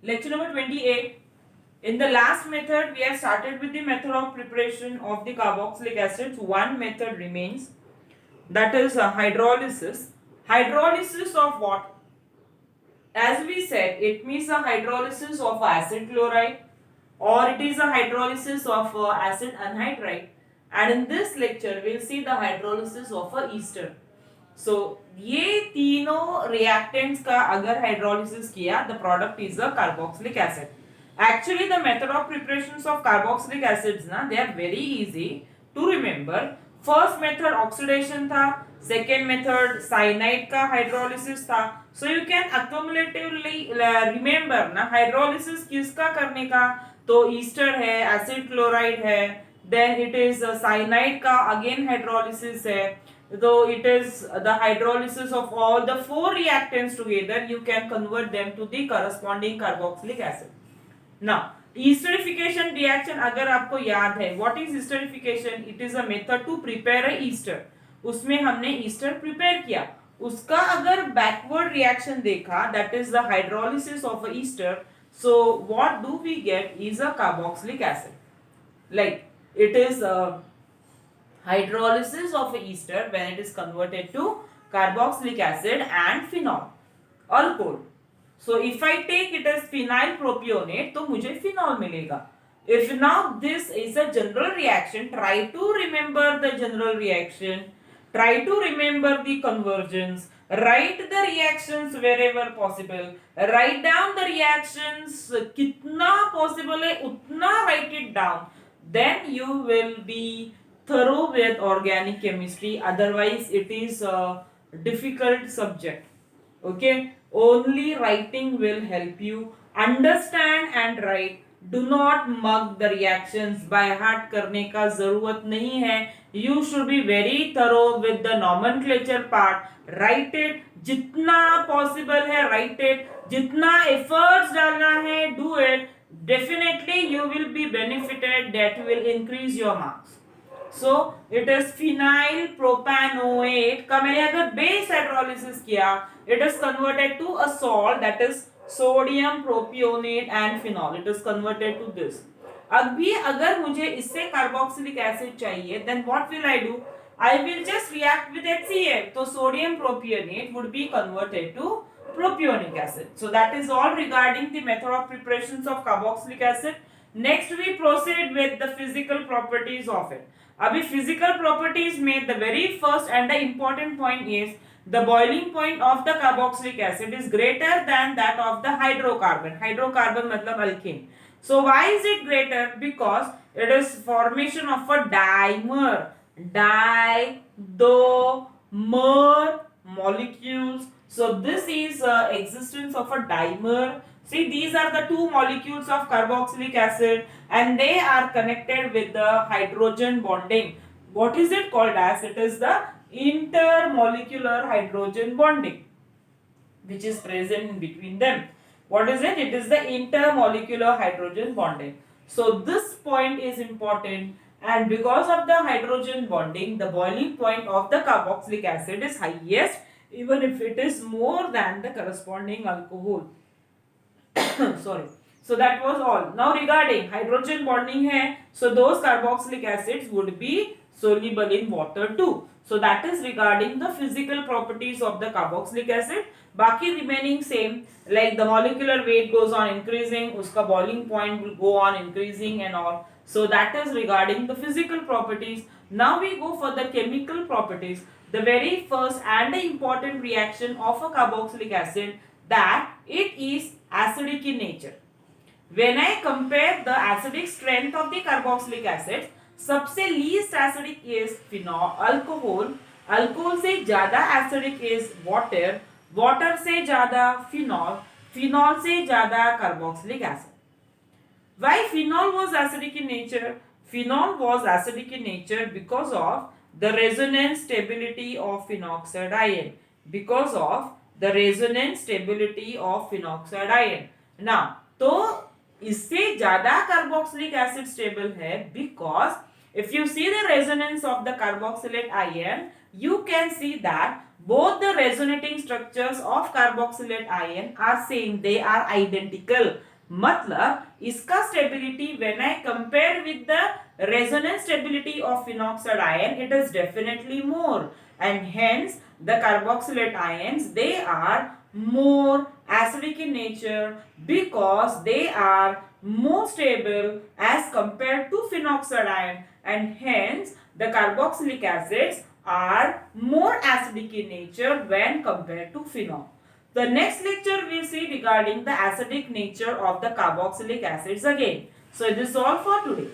Lecture number 28. In the last method, we have started with the method of preparation of the carboxylic acids. One method remains, that is hydrolysis. Hydrolysis of what? As we said, it means a hydrolysis of acid chloride, or it is a hydrolysis of acid anhydride. And in this lecture, we'll see the hydrolysis of a ester. So ये तीनों reactants का अगर hydrolysis किया, the product is a carboxylic acid. Actually, the method of preparations of carboxylic acids ना, they are very easy to remember. First method oxidation था, second method cyanide का hydrolysis था. So you can accumulatively remember ना, hydrolysis किसका करने का? तो ester है, acid chloride है, then it is cyanide का again hydrolysis है. Though it is the hydrolysis of all the four reactants together, you can convert them to the corresponding carboxylic acid. Now, esterification reaction अगर आपको याद है, what is esterification? It is a method to prepare a ester. उसमें हमने ester prepare किया. उसका अगर backward reaction देखा, that is the hydrolysis of a ester. So what do we get is a carboxylic acid. Like it is hydrolysis of ester when it is converted to carboxylic acid and phenol, alcohol. So if I take it as phenyl propionate, तो मुझे phenol मिलेगा. If now this is a general reaction, try to remember the general reaction, try to remember the conversions, write the reactions wherever possible, write down the reactions कितना possible है उतना write it down, then you will be thorough with organic chemistry. Otherwise it is a difficult subject. Okay, only writing will help you. Understand and write. Do not mug the reactions. By heart करने का जरूरत नहीं है. You should be very thorough with the nomenclature part. Write it. जितना possible है write it. जितना efforts डालना है do it. Definitely you will be benefited. That will increase your marks. So it is phenyl propanoate का मैंने अगर base hydrolysis किया, it is converted to a salt, that is sodium propionate and phenol. It is converted to this. अभी अगर मुझे इससे carboxylic acid चाहिए, then what will I do? I will just react with HCl. So sodium propionate would be converted to propionic acid. So that is all regarding the method of preparations of carboxylic acid. Next we proceed with the physical properties of it. अभी physical properties में the very first and the important point is the boiling point of the carboxylic acid is greater than that of the hydrocarbon. Hydrocarbon मतलब alkane. So why is it greater? Because it is formation of a dimer. Di-do-mer molecules. So this is existence of a dimer. See, these are the two molecules of carboxylic acid and they are connected with the hydrogen bonding. What is it called as? It is the intermolecular hydrogen bonding which is present in between them. What is it? It is the intermolecular hydrogen bonding. So this point is important, and because of the hydrogen bonding, the boiling point of the carboxylic acid is highest even if it is more than the corresponding alcohol. Sorry. So that was all. Now regarding hydrogen bonding hai, so those carboxylic acids would be soluble in water too. So that is regarding the physical properties of the carboxylic acid. Baki remaining same, like the molecular weight goes on increasing, uska boiling point will go on increasing and all. So that is regarding the physical properties. Now we go for the chemical properties. The very first and the important reaction of a carboxylic acid, that it is acidic in nature. When I compare the acidic strength of the carboxylic acids, सबसे least acidic is phenol, alcohol. Alcohol से ज़्यादा acidic is water. Water से ज़्यादा phenol. Phenol से ज़्यादा carboxylic acid. Why phenol was acidic in nature? Phenol was acidic in nature because of the resonance stability of phenoxide ion. Because of the resonance stability of phenoxide ion. Now, तो इससे ज़्यादा carboxylic acid stable है because if you see the resonance of the carboxylate ion, you can see that both the resonating structures of carboxylate ion are same. They are identical. मतलब इसका stability when I compare with the resonance stability of phenoxide ion it is definitely more and hence the carboxylate ions they are more acidic in nature because they are more stable as compared to phenoxide ion and hence the carboxylic acids are more acidic in nature when compared to phenol. The next lecture we'll see regarding the acidic nature of the carboxylic acids again. So this is all for today.